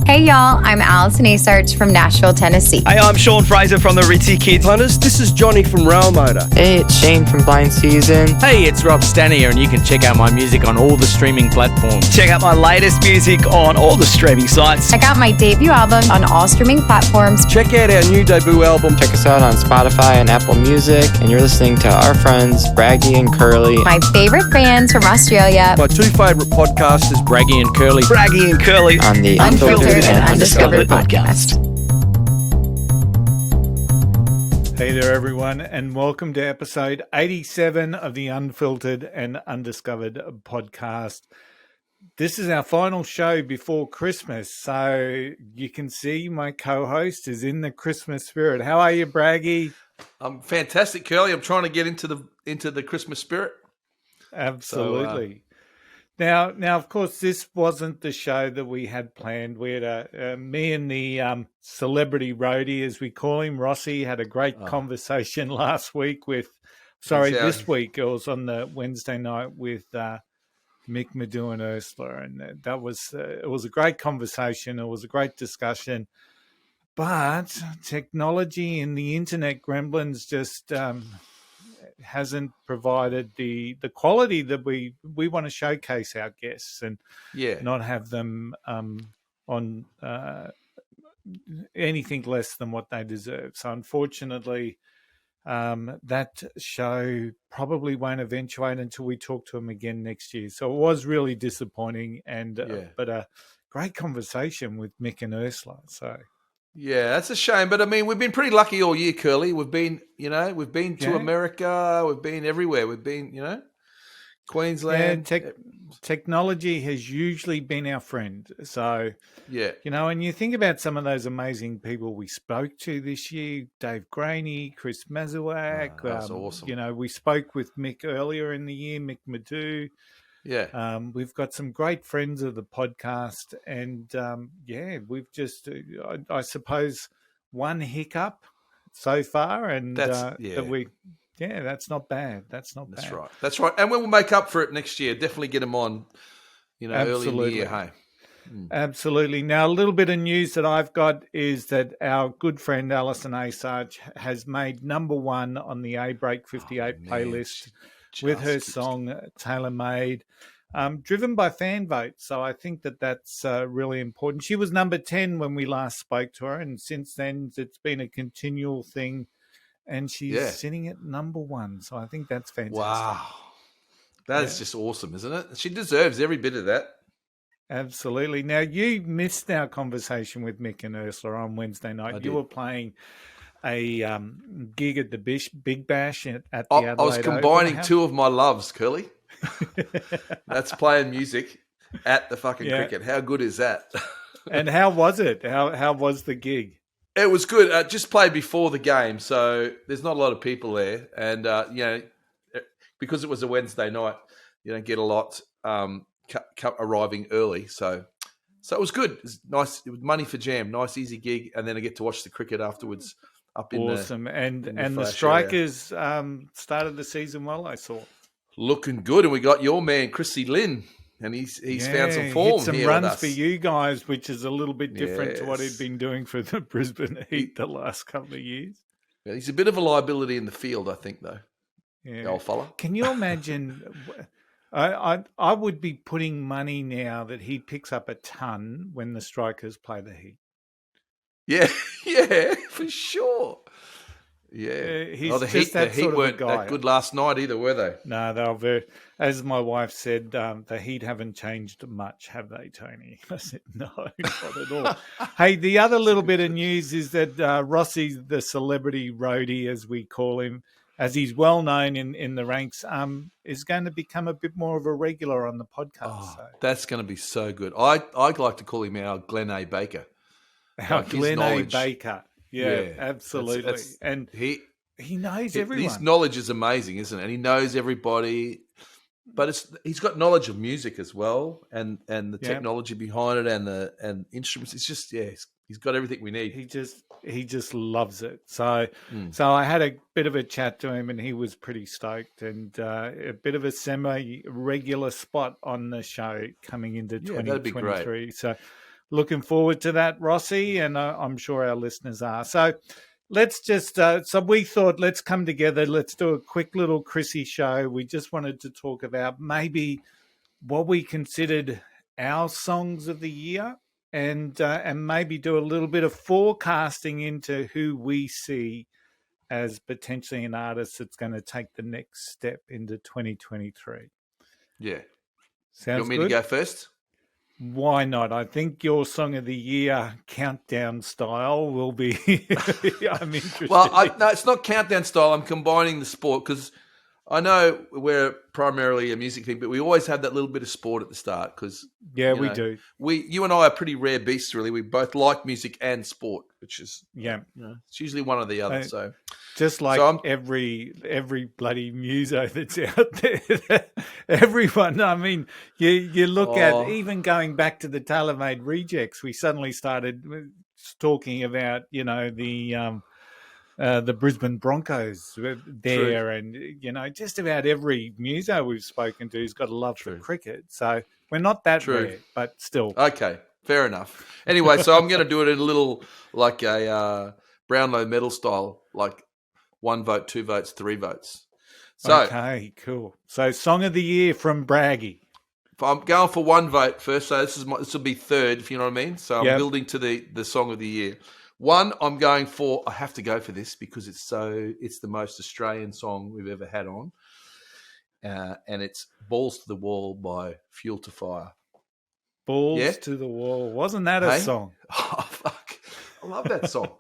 Hey y'all, I'm Allison Asarch from Nashville, Tennessee. Hey, I'm Sean Fraser from the Ritzy Kids. Hunters, this is Johnny from Rail Motor. Hey, it's Shane from Blind Season. Hey, it's Rob Stanier, and you can check out my music on all the streaming platforms. Check out my latest music on all the streaming sites. Check out my debut album on all streaming platforms. Check out our new debut album. Check us out on Spotify and Apple Music. And you're listening to our friends, Braggy and Curly. My favorite bands from Australia. My two favourite podcasters, Braggy and Curly. Braggy and Curly. On the Unfiltered and Undiscovered podcast. Hey there, everyone, and welcome to episode 87 of the Unfiltered and Undiscovered podcast. This is our final show before Christmas, so you can see my co-host is in the Christmas spirit. How are you, Braggy? I'm fantastic, Curly. I'm trying to get into the Christmas spirit. Absolutely. Now, of course, this wasn't the show that we had planned. We had me and the celebrity roadie, as we call him, Rossi, had a great conversation last week this week. It was on the Wednesday night with Mick Medew and Ursula, and that was it was a great conversation. It was a great discussion, but technology and the internet gremlins just hasn't provided the quality that we want to showcase our guests and not have them on anything less than what they deserve. So unfortunately, that show probably won't eventuate until we talk to them again next year. So it was really disappointing, but a great conversation with Mick and Ursula. So. Yeah, that's a shame. But I mean, we've been pretty lucky all year, Curly. We've been to America. We've been everywhere. We've been, Queensland. Yeah, technology has usually been our friend. So, and you think about some of those amazing people we spoke to this year, Dave Graney, Chris Mazurek. That's awesome. We spoke with Mick earlier in the year, Mick Medew. Yeah. We've got some great friends of the podcast, and we've just, I suppose, one hiccup so far, and that's not bad. That's right. That's right. And we'll make up for it next year. Definitely get them on, Absolutely. early in the year. Hey. Absolutely. Now, a little bit of news that I've got is that our good friend Alison Asarch has made number one on the A Break 58 playlist. With her song Tailor Made, driven by fan vote. So I think that's really important. She was number 10 when we last spoke to her, and since then it's been a continual thing, and she's sitting at number one. So I think that's fantastic. Wow. That is just awesome, isn't it? She deserves every bit of that. Absolutely. Now, you missed our conversation with Mick and Ursula on Wednesday night. You were playing a gig at the Big Bash at the Adelaide I was combining two of my loves, Curly. That's playing music at the fucking cricket. How good is that? And how was it? How was the gig? It was good. Just played before the game, so there's not a lot of people there. And, because it was a Wednesday night, you don't get a lot arriving early. So it was good. It was nice. It was money for jam. Nice, easy gig. And then I get to watch the cricket afterwards. Awesome. And the Strikers started the season well, I saw. Looking good. And we got your man, Chrissy Lynn, and he's found some form. Hit some runs for you guys, which is a little bit different to what he'd been doing for the Brisbane Heat the last couple of years. Yeah, he's a bit of a liability in the field, I think, though. Yeah. The old fella. Can you imagine? I would be putting money now that he picks up a ton when the Strikers play the Heat. Yeah, for sure. Yeah. He's the Heat weren't that good last night either, were they? No, they were very, as my wife said, the Heat haven't changed much, have they, Tony? I said, no, not at all. Hey, the other little bit of news is that Rossi, the celebrity roadie, as we call him, as he's well known in the ranks, is going to become a bit more of a regular on the podcast. That's going to be so good. I'd like to call him our Glenn A. Baker. Glenn A. Baker. Yeah, absolutely. And he knows everyone. His knowledge is amazing, isn't it? And he knows everybody. But he's got knowledge of music as well, and the technology behind it, and instruments. It's just he's got everything we need. He just loves it. So I had a bit of a chat to him, and he was pretty stoked, and a bit of a semi-regular spot on the show coming into 2023. That'd be great. So looking forward to that, Rossi, and I'm sure our listeners are. So let's just, so we thought, let's come together. Let's do a quick little Chrissy show. We just wanted to talk about maybe what we considered our songs of the year, and maybe do a little bit of forecasting into who we see as potentially an artist that's going to take the next step into 2023. Yeah. Sounds You want me good? to go first? Why not? I think your song of the year countdown style will be. I'm interested. Well, no, it's not countdown style. I'm combining the sport because I know we're primarily a music thing, but we always have that little bit of sport at the start because we do. You and I are pretty rare beasts, really. We both like music and sport, which is it's usually one or the other. So just like every bloody muso that's out there, everyone. I mean, you look at even going back to the tailor-made rejects. We suddenly started talking about the Brisbane Broncos there. True. And, just about every muso we've spoken to has got a love for cricket. So we're not that rare, but still. Okay, fair enough. Anyway, so I'm going to do it in a little, like a Brownlow medal style, like 1 vote, 2 votes, 3 votes. So, okay, cool. So song of the year from Braggy. I'm going for 1 vote first. So this will be third, if you know what I mean. So I'm building to the song of the year. 1, I'm going for. I have to go for this because it's the most Australian song we've ever had on, and it's "Balls to the Wall" by Fuel to Fire. Balls to the Wall. Wasn't that a song? Oh fuck! I love that song.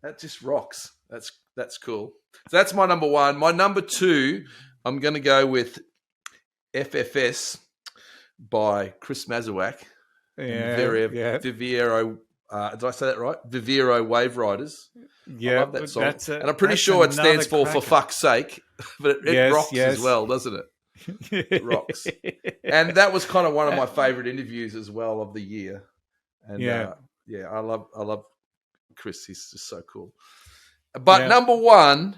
That just rocks. That's cool. So that's my number 1. My number 2, I'm going to go with FFS by Chris Mazurek. Viviero. Did I say that right? Vivero Wave Riders. Yeah, I love that song. And I'm pretty sure it stands for fuck's sake, but it rocks as well, doesn't it? It rocks. And that was kind of one of my favorite interviews as well of the year. And I love Chris. He's just so cool. But number 1,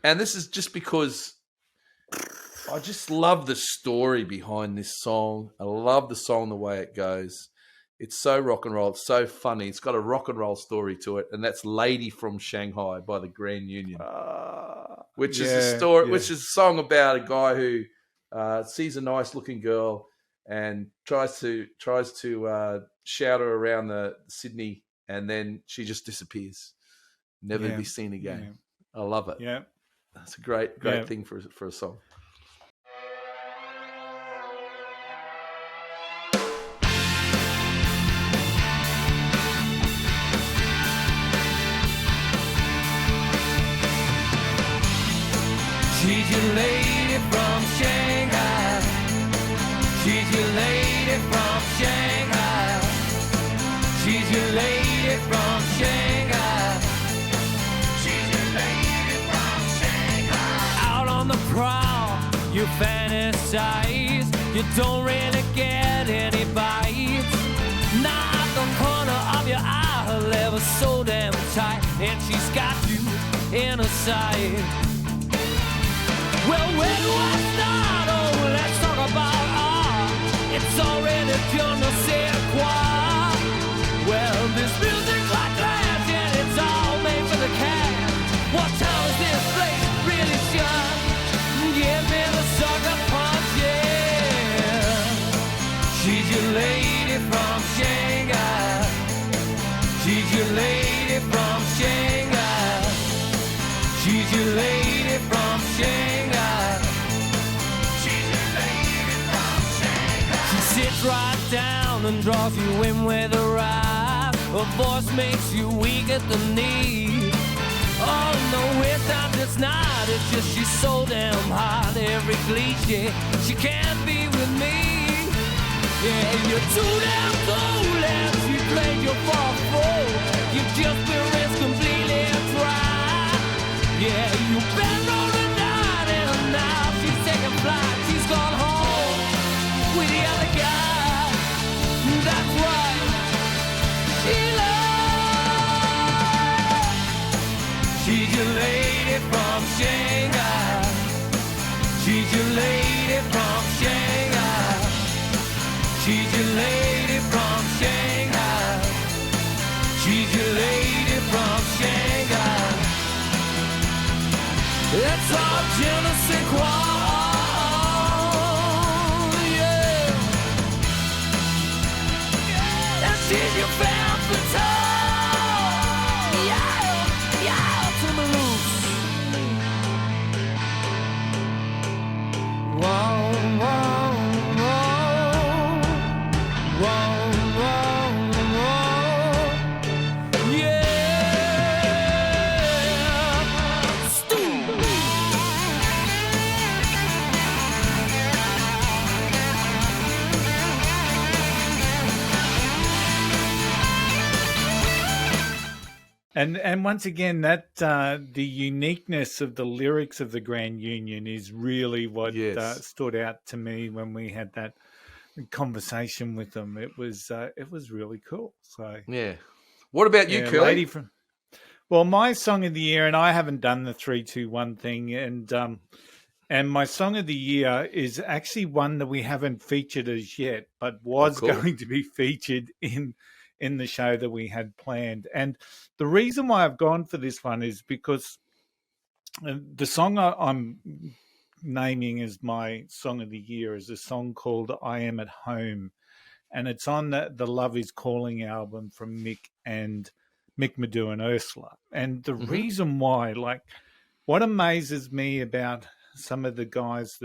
and this is just because I just love the story behind this song. I love the song, the way it goes. It's so rock and roll. It's so funny. It's got a rock and roll story to it, and that's "Lady from Shanghai" by the Grand Union, which is a story, which is a song about a guy who sees a nice-looking girl and tries to shout her around the Sydney, and then she just disappears, never to be seen again. I love it. Yeah, that's a great thing for a song. She's your lady from Shanghai. She's your lady from Shanghai. She's your lady from Shanghai. She's your lady from Shanghai. Out on the prowl, you fantasize. You don't really get any bites. Now at the corner of your eye, her lever's so damn tight, and she's got you in her sight. Well, where do I start? Oh, let's talk about art. It's already done to say quoi. Well, this music's like glass, and it's all made for the cat. What time is this place really shut? Give me the sucker punch, yeah. She's your lady from Shanghai. She's your lady from Shanghai. She's your lady from Shanghai. Sits right down and draws you in with her eyes. Her voice makes you weak at the knee. Oh no, it's not this night. It's just she's so damn hot. Every cliche, she can't be with me. Yeah, you're too damn cool and she played you for a fool. You've just been risked completely dry. Yeah, you've been rolling down and now she's taking flight. She's gone home with the other guy. That's right. She loves. She's your lady from Shanghai. She's your lady from Shanghai. She's your lady from Shanghai. She's your femme fatale. Yeah, yeah, to my loose. Whoa, whoa, whoa, whoa, whoa, whoa. Yeah, Steve. And once again, that the uniqueness of the lyrics of the Grand Union is really what stood out to me when we had that conversation with them. It was really cool. So Yeah. What about you, Curly? Well, my song of the year, and I haven't done the 3, 2, 1 thing, and my song of the year is actually one that we haven't featured as yet, but was going to be featured in the show that we had planned. And the reason why I've gone for this one is because the song I'm naming as my song of the year is a song called I Am at Home. And it's on the Love Is Calling album from Mick Medew and Ursula. And the reason why, like, what amazes me about some of the guys,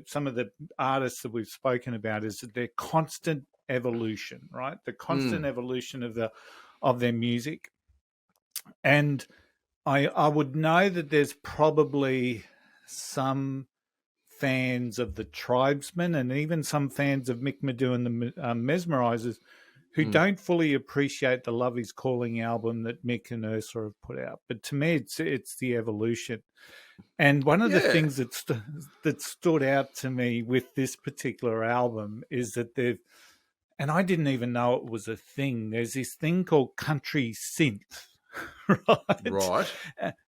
some of the artists that we've spoken about, is that their constant evolution, right? The constant evolution of their music. And I would know that there's probably some fans of the Tribesmen and even some fans of Mick Medew and the Mesmerizers who don't fully appreciate the Love Is Calling album that Mick and Ursula have put out. But to me, it's the evolution. And one of the things that stood out to me with this particular album is that and I didn't even know it was a thing. There's this thing called country synth, right?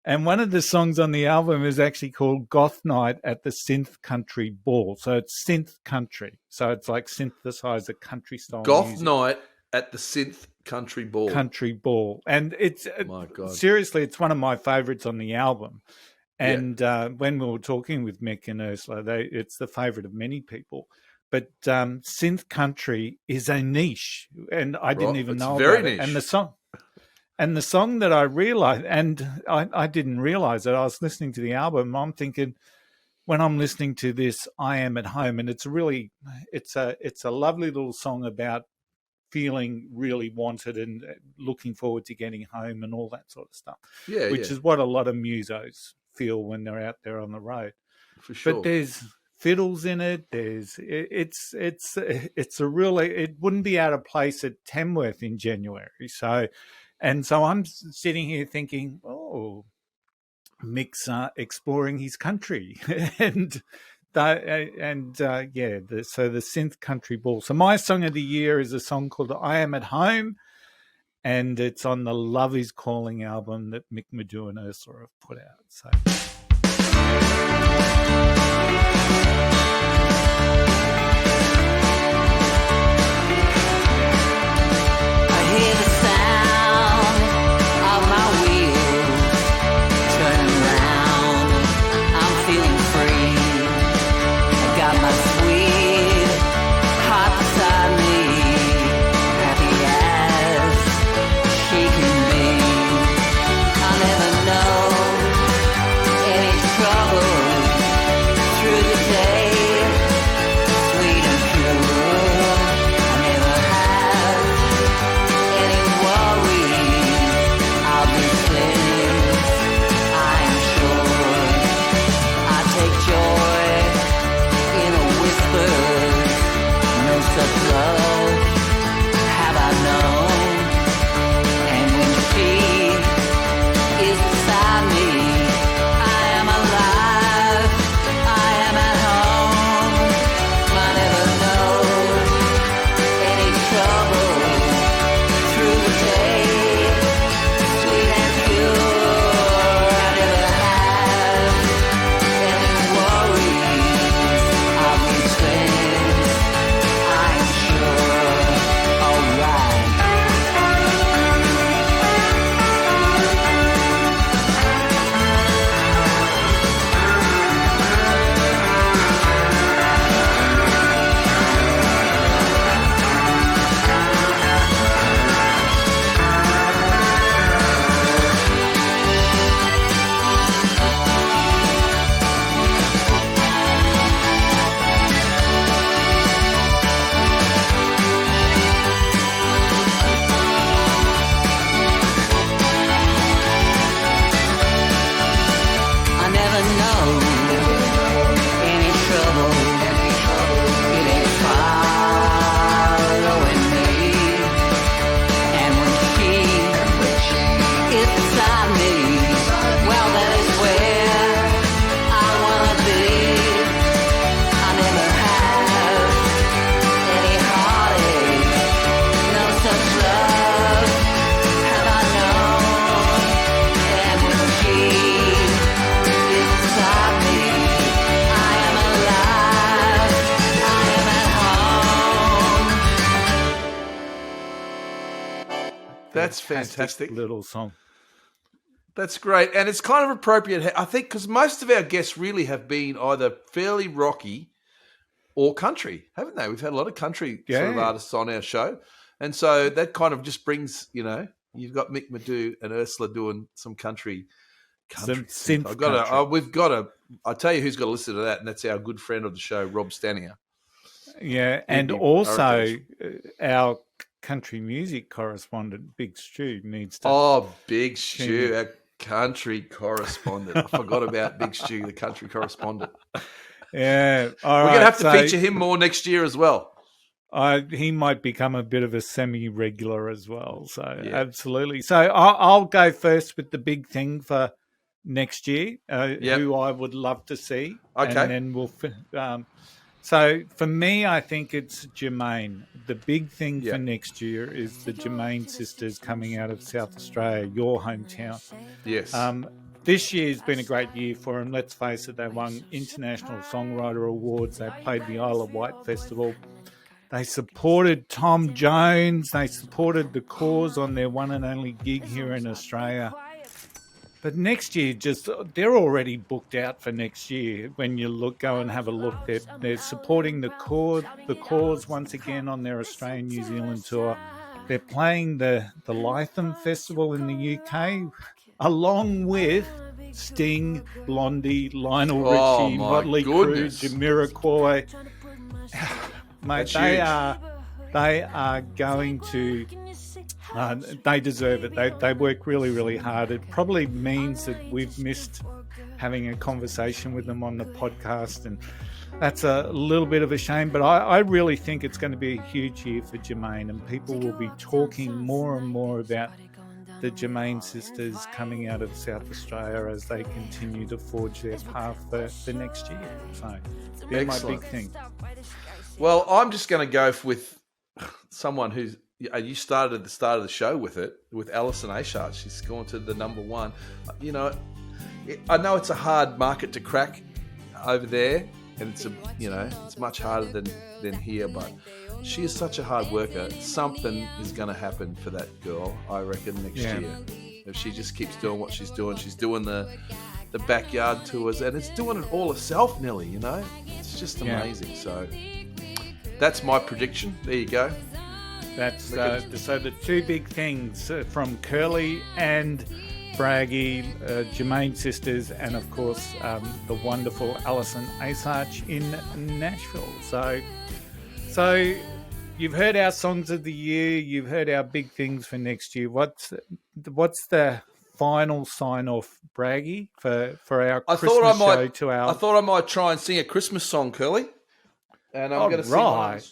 And one of the songs on the album is actually called Goth Night at the Synth Country Ball. So it's synth country. So it's like synthesizer country style Goth music. Night at the Synth Country Ball. Country Ball. And it's, my God, seriously, it's one of my favorites on the album. And when we were talking with Mick and Ursula, it's the favorite of many people. But synth country is a niche, and I didn't even know very about niche. it. And the song that I realized, and I didn't realize it. I was listening to the album. I'm thinking, when I'm listening to this, I Am at Home, and it's a lovely little song about feeling really wanted and looking forward to getting home and all that sort of stuff. Yeah, which is what a lot of musos feel when they're out there on the road. For sure. But there's fiddles in it. It's a really, it wouldn't be out of place at Tamworth in January. So I'm sitting here thinking, oh, Mick's exploring his country, so the synth country ball. So my song of the year is a song called I Am at Home, and it's on the Love Is Calling album that Mick Medew and Ursula have put out. So. Hear the sound of my wheels turning round. I'm feeling free. I got my sweet heart beside me, happy as she can be. I never know any trouble That's fantastic. little song. That's great. And it's kind of appropriate, I think, because most of our guests really have been either fairly rocky or country, haven't they? We've had a lot of country sort of artists on our show. And so that kind of just brings, you've got Mick Medew and Ursula doing some country. Some synth I'll tell you who's got to listen to that, and that's our good friend of the show, Rob Stanier. Yeah, and also our country music correspondent, Big Stu, needs to... Oh, Big Stu, our country correspondent. I forgot about Big Stu, the country correspondent. Yeah, all We're right. going to have to feature him more next year as well. He might become a bit of a semi-regular as well. So absolutely. So I'll go first with the big thing for next year, who I would love to see. Okay. And then we'll... So for me, I think it's Jermaine. The big thing for next year is the Jermaine sisters coming out of South Australia, your hometown. Yes. This year's been a great year for them. Let's face it, they won International Songwriter Awards. They played the Isle of Wight Festival. They supported Tom Jones. They supported the cause on their one and only gig here in Australia. But next year, they're already booked out for next year. When you go and have a look, they're supporting the cause once again on their Australian New Zealand tour. They're playing the Lytham Festival in the UK, along with Sting, Blondie, Lionel Richie, Motley Crue, Jamiroquai. Mate, they are going to... they deserve it. They work really, really hard. It probably means that we've missed having a conversation with them on the podcast, and that's a little bit of a shame. But I really think it's going to be a huge year for Jermaine, and people will be talking more and more about the Jermaine sisters coming out of South Australia as they continue to forge their path for next year. So they're my big thing. Well, I'm just going to go with someone who's... You started at the start of the show with Alison Ashart. She's gone to the number one. I know it's a hard market to crack over there, and it's much harder than here. But she is such a hard worker. Something is going to happen for that girl, I reckon, next year. If she just keeps doing what she's doing the backyard tours, and it's doing it all herself, Nelly. It's just amazing. So that's my prediction. There you go. That's so the two big things from Curly and Braggy, Jermaine sisters, and of course the wonderful Alison Ashart in Nashville. So you've heard our songs of the year, you've heard our big things for next year. What's the final sign off, Braggy, for our Christmas show? I thought I might try and sing a Christmas song, Curly, and I'm going to sing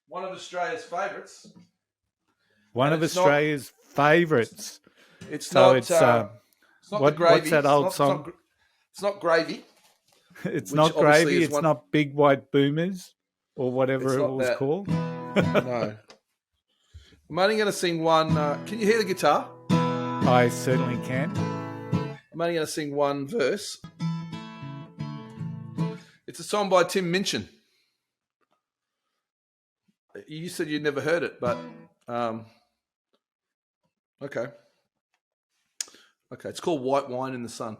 one of Australia's favourites. One of Australia's favourites. It's not the Gravy. What's that old song? It's not Gravy. It's not Gravy. It's not Big White Boomers or whatever it was called. No. I'm only going to sing one. Can you hear the guitar? I certainly can. I'm only going to sing one verse. It's a song by Tim Minchin. You said you'd never heard it, but... Okay. It's called White Wine in the Sun.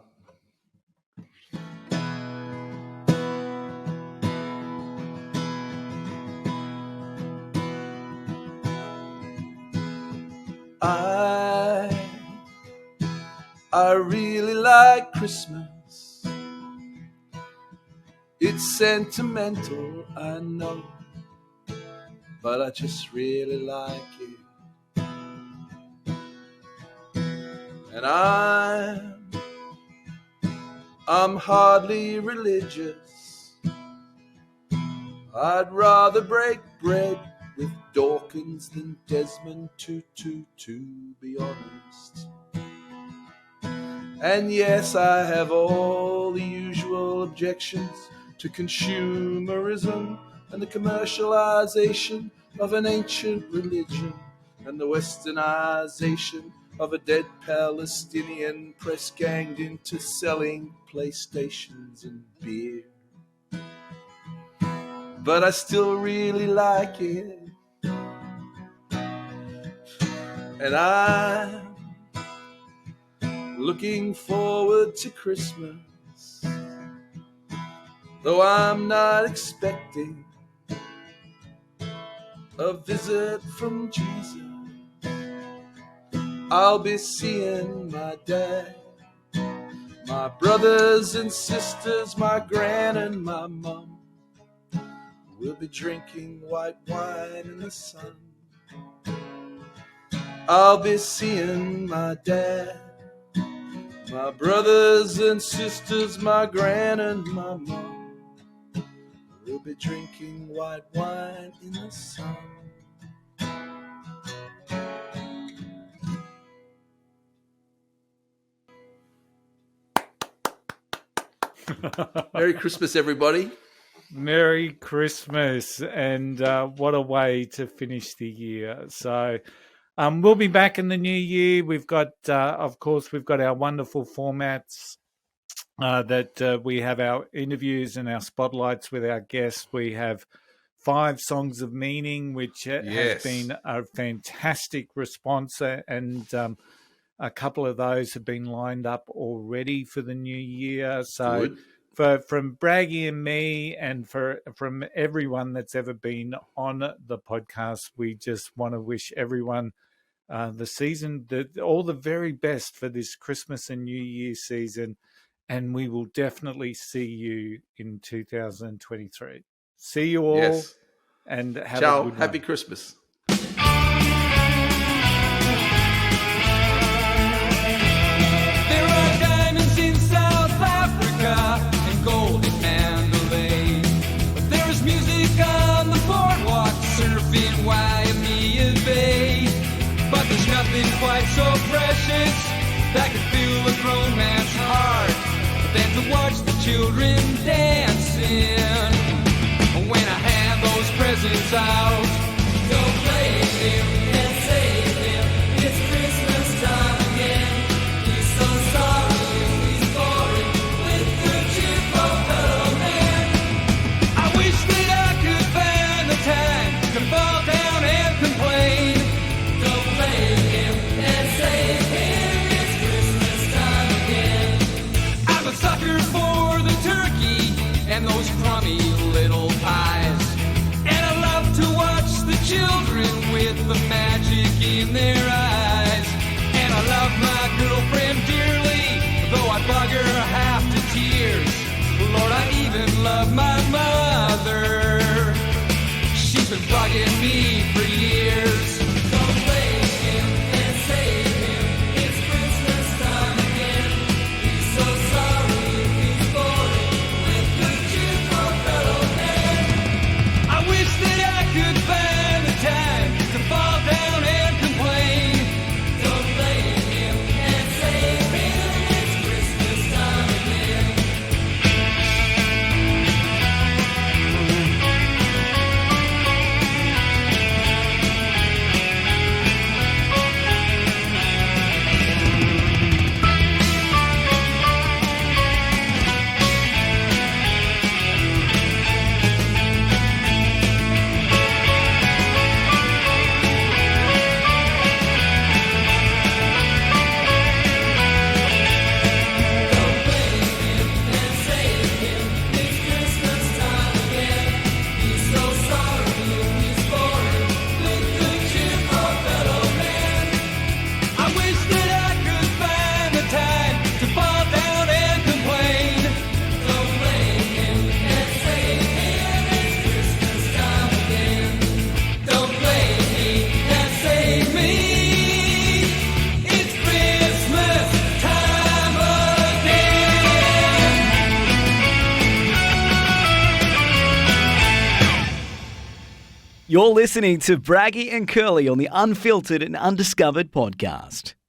I really like Christmas. It's sentimental, I know, but I just really like it. And I'm hardly religious. I'd rather break bread with Dawkins than Desmond Tutu, to be honest. And yes, I have all the usual objections to consumerism and the commercialization of an ancient religion and the westernization of a dead Palestinian press ganged into selling PlayStations and beer. But I still really like it. And I'm looking forward to Christmas, though I'm not expecting a visit from Jesus. I'll be seeing my dad, my brothers and sisters, my gran and my mum. We'll be drinking white wine in the sun. I'll be seeing my dad, my brothers and sisters, my gran and my mum. We'll be drinking white wine in the sun. Merry Christmas, everybody. Merry Christmas, and what a way to finish the year. So we'll be back in the new year. We've got, of course, we've got our wonderful formats that we have our interviews and our spotlights with our guests. We have 5 songs of meaning, which has been a fantastic response, and a couple of those have been lined up already for the new year. So from Braggy and me, and from everyone that's ever been on the podcast, we just want to wish everyone the season, all the very best for this Christmas and New Year season. And we will definitely see you in 2023. See you all, and have a good one. Happy Christmas. There are diamonds in South Africa and gold in Mandalay, but there's music on the boardwalk, surfing Waimea Bay. But there's nothing quite so precious that could fill a grown man's heart than to watch the children dancing. When I hand those presents out, don't blame him and save him. It's Christmas time again. He's so sorry he's boring with the cheerful fellow man. I wish that I could find the time to fall down and complain. Don't blame him and save him. It's Christmas time again. I'm a sucker for the turkey and those crummy little pies, and I love to watch the children with the magic in their eyes. And I love my girlfriend dearly, though I bug her half to tears. Lord, I even love my mother. She's been bugging me for years. Don't blame him and save him. It's Christmas time again. He's so sorry he's boring with the cheerful fellow man. I wish that I could find the time to fall down and complain. Don't blame him and save him. It's Christmas time again. You're listening to Braggy and Curly on the Unfiltered and Undiscovered podcast.